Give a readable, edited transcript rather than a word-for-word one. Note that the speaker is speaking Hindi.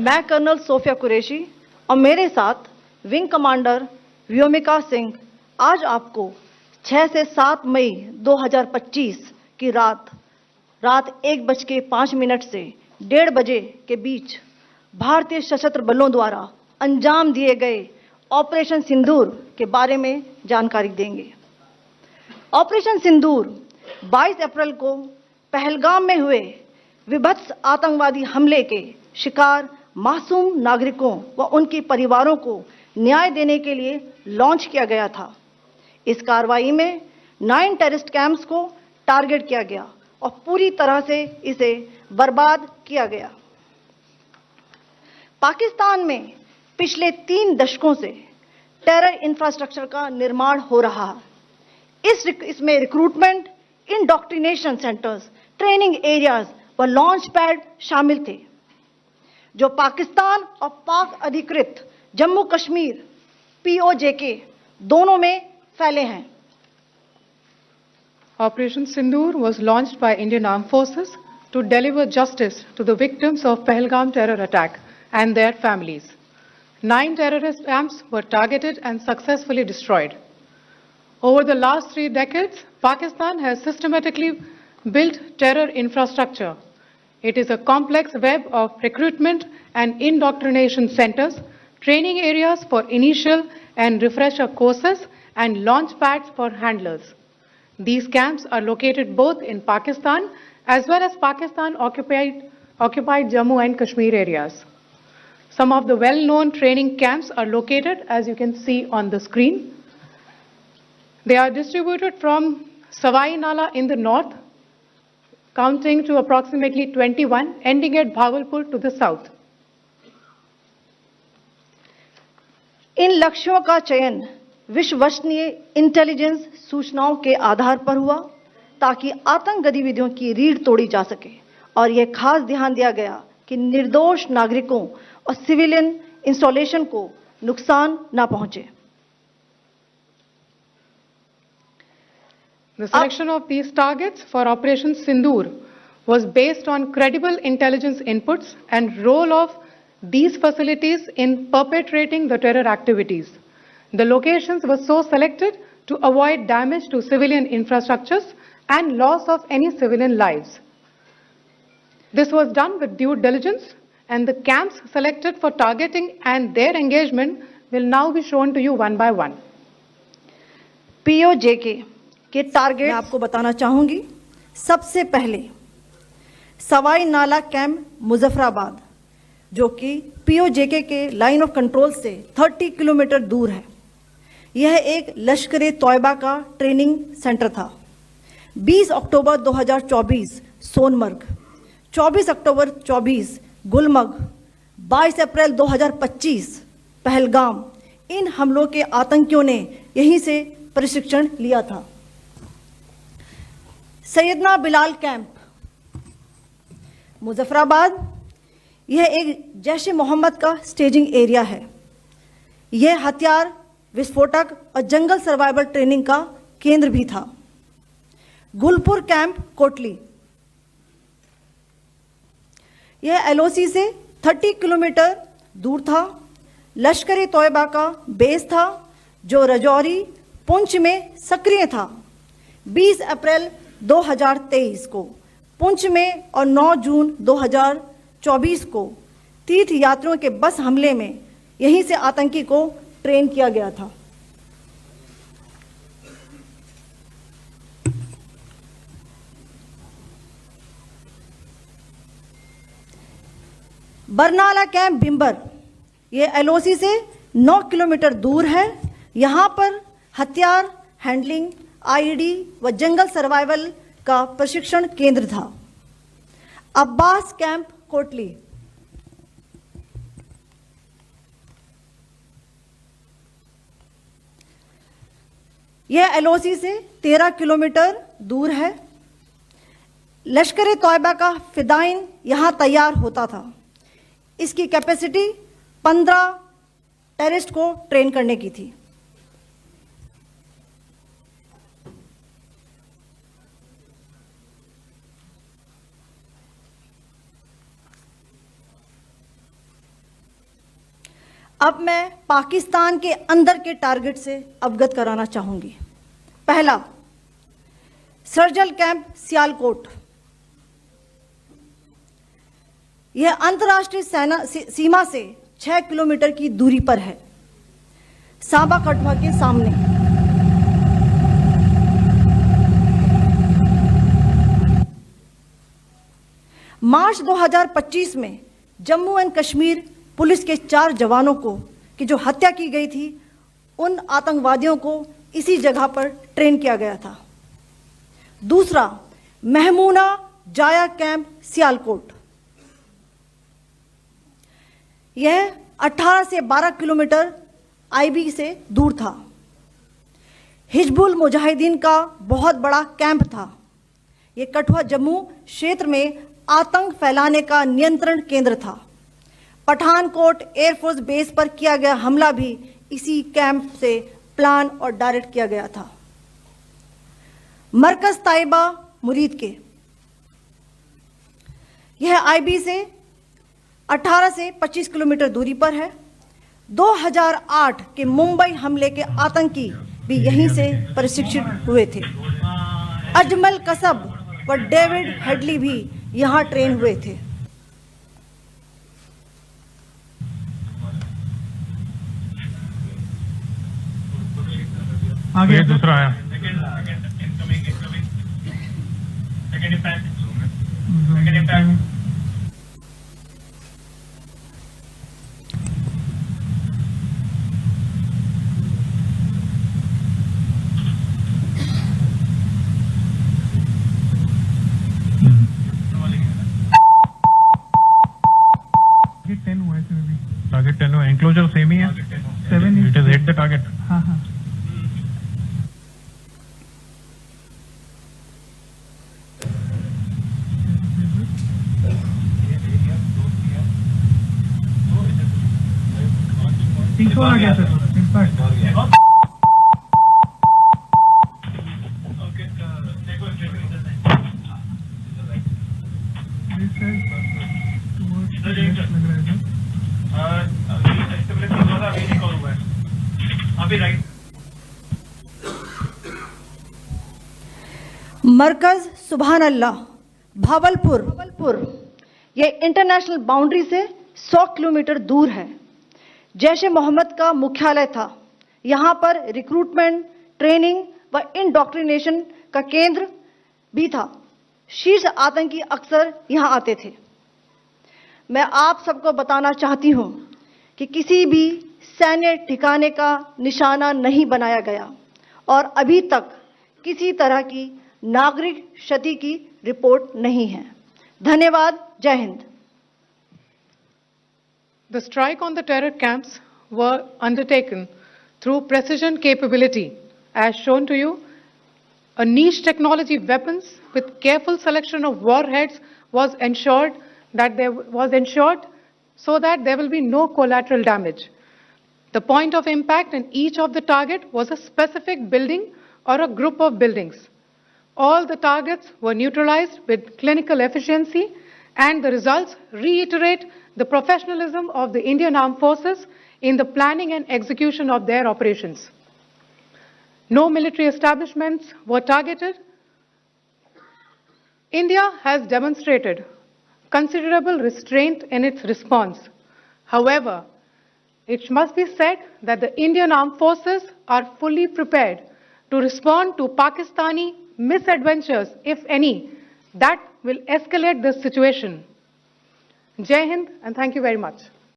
मैं कर्नल सोफिया कुरैशी और मेरे साथ विंग कमांडर व्योमिका सिंह आज आपको 6 से 7 मई 2025 की रात 1:05 से 1:30 बजे के बीच भारतीय सशस्त्र बलों द्वारा अंजाम दिए गए ऑपरेशन सिंदूर के बारे में जानकारी देंगे। ऑपरेशन सिंदूर 22 अप्रैल को पहलगाम में हुए विभत्स आतंकवादी हमले के शिकार मासूम नागरिकों व उनके परिवारों को न्याय देने के लिए लॉन्च किया गया था। इस कार्रवाई में 9 टेररिस्ट कैंप्स को टारगेट किया गया और पूरी तरह से इसे बर्बाद किया गया। पाकिस्तान में पिछले 3 दशकों से टेरर इंफ्रास्ट्रक्चर का निर्माण हो रहा है। इसमें recruitment, indoctrination centres, training areas व लॉन्च पैड शामिल थे, जो पाकिस्तान और पाक अधिकृत जम्मू कश्मीर POJK दोनों में फैले हैं। Operation Sindoor was launched by Indian Armed Forces to deliver justice to the victims of Pahalgam terror attack and their families. 9 terrorist camps were targeted and successfully destroyed. Over the last 3 decades, Pakistan has systematically built terror infrastructure. It is a complex web of recruitment and indoctrination centers, training areas for initial and refresher courses, and launch pads for handlers. These camps are located both in Pakistan as well as Pakistan-occupied Jammu and Kashmir areas. Some of the well-known training camps are located, as you can see on the screen. They are distributed from Savai Nala in the north, counting to approximately 21, ending at Bhagalpur to the south. इन लक्ष्यों का चयन विश्वसनीय इंटेलिजेंस सूचनाओं के आधार पर हुआ ताकि आतंक गतिविधियों की रीढ़ तोड़ी जा सके, और यह खास ध्यान दिया गया कि निर्दोष नागरिकों और सिविलियन इंस्टॉलेशन को नुकसान न पहुंचे। The selection of these targets for Operation Sindoor was based on credible intelligence inputs and role of these facilities in perpetrating the terror activities. The locations were so selected to avoid damage to civilian infrastructures and loss of any civilian lives. This was done with due diligence, and the camps selected for targeting and their engagement will now be shown to you one by one. POJK के टारगेट मैं आपको बताना चाहूंगी। सबसे पहले सवाई नाला कैंप मुजफ्फराबाद, जो कि POJK के लाइन ऑफ कंट्रोल से 30 किलोमीटर दूर है। यह एक लश्कर-ए-तौयबा का ट्रेनिंग सेंटर था। 20 अक्टूबर 2024 सोनमर्ग, 24 अक्टूबर 24 गुलमर्ग, 22 अप्रैल 2025 पहलगाम, इन हमलों के आतंकियों ने यहीं से प्रशिक्षण लिया था। सैयदना बिलाल कैंप मुजफ्फराबाद, यह एक जैश-ए-मोहम्मद का स्टेजिंग एरिया है। यह हथियार, विस्फोटक और जंगल सर्वाइवल ट्रेनिंग का केंद्र भी था। गुलपुर कैंप कोटली, यह LOC से 30 किलोमीटर दूर था। लश्कर-ए-तौयबा का बेस था, जो रजौरी, पुंछ में सक्रिय था। 20 अप्रैल 2023 को पुंछ में और 9 जून 2024 को तीर्थ यात्रियों के बस हमले में यहीं से आतंकी को ट्रेन किया गया था। बरनाला कैंप बिंबर, यह LOC से 9 किलोमीटर दूर है। यहां पर हथियार, हैंडलिंग, IED व जंगल सर्वाइवल का प्रशिक्षण केंद्र था। अब्बास कैंप कोटली, यह LOC से 13 किलोमीटर दूर है। लश्कर-ए-तौयबा का फिदाइन यहां तैयार होता था। इसकी कैपेसिटी 15 टेररिस्ट को ट्रेन करने की थी। अब मैं पाकिस्तान के अंदर के टारगेट से अवगत कराना चाहूंगी। पहला, सर्जिकल कैंप सियालकोट। यह अंतर्राष्ट्रीय सीमा से 6 किलोमीटर की दूरी पर है, सांबा कठुआ के सामने। मार्च 2025 में जम्मू एंड कश्मीर पुलिस के 4 जवानों को की जो हत्या की गई थी, उन आतंकवादियों को इसी जगह पर ट्रेन किया गया था। दूसरा, महमूना जाया कैंप सियालकोट। यह 18 से 12 किलोमीटर आईबी से दूर था। हिजबुल मुजाहिदीन का बहुत बड़ा कैंप था। यह कठुआ जम्मू क्षेत्र में आतंक फैलाने का नियंत्रण केंद्र था। पठानकोट एयरफोर्स बेस पर किया गया हमला भी इसी कैंप से प्लान और डायरेक्ट किया गया था। मरकज ताइबा मुरीद के, यह आईबी से 18 से 25 किलोमीटर दूरी पर है। 2008 के मुंबई हमले के आतंकी भी यहीं से प्रशिक्षित हुए थे। अजमल कसब व डेविड हेडली भी यहां ट्रेन हुए थे। आगे दूसरा आया। टारगेट 10 हुआ, एंक्लोजर सेम ही है। 7 it is hit the target. हाँ हाँ। आ गया सर, इम्पैक्ट। मरकज सुभान अल्लाह भावलपुर, यह इंटरनेशनल बाउंड्री से 100 किलोमीटर दूर है। जैश ए मोहम्मद का मुख्यालय था। यहां पर रिक्रूटमेंट, ट्रेनिंग व इंडॉक्ट्रिनेशन का केंद्र भी था। शीर्ष आतंकी अक्सर यहां आते थे। मैं आप सबको बताना चाहती हूं कि किसी भी सैन्य ठिकाने का निशाना नहीं बनाया गया और अभी तक किसी तरह की नागरिक क्षति की रिपोर्ट नहीं है। धन्यवाद। जय Hind. The strike on the terror camps were undertaken through precision capability, as shown to you. A niche technology weapons with careful selection of warheads was ensured so that there will be no collateral damage. The point of impact in each of the target was a specific building or a group of buildings. All the targets were neutralized with clinical efficiency, and the results reiterate the professionalism of the Indian Armed Forces in the planning and execution of their operations. No military establishments were targeted. India has demonstrated considerable restraint in its response. However, it must be said that the Indian Armed Forces are fully prepared to respond to Pakistani misadventures, if any, that will escalate this situation. Jai Hind, and thank you very much.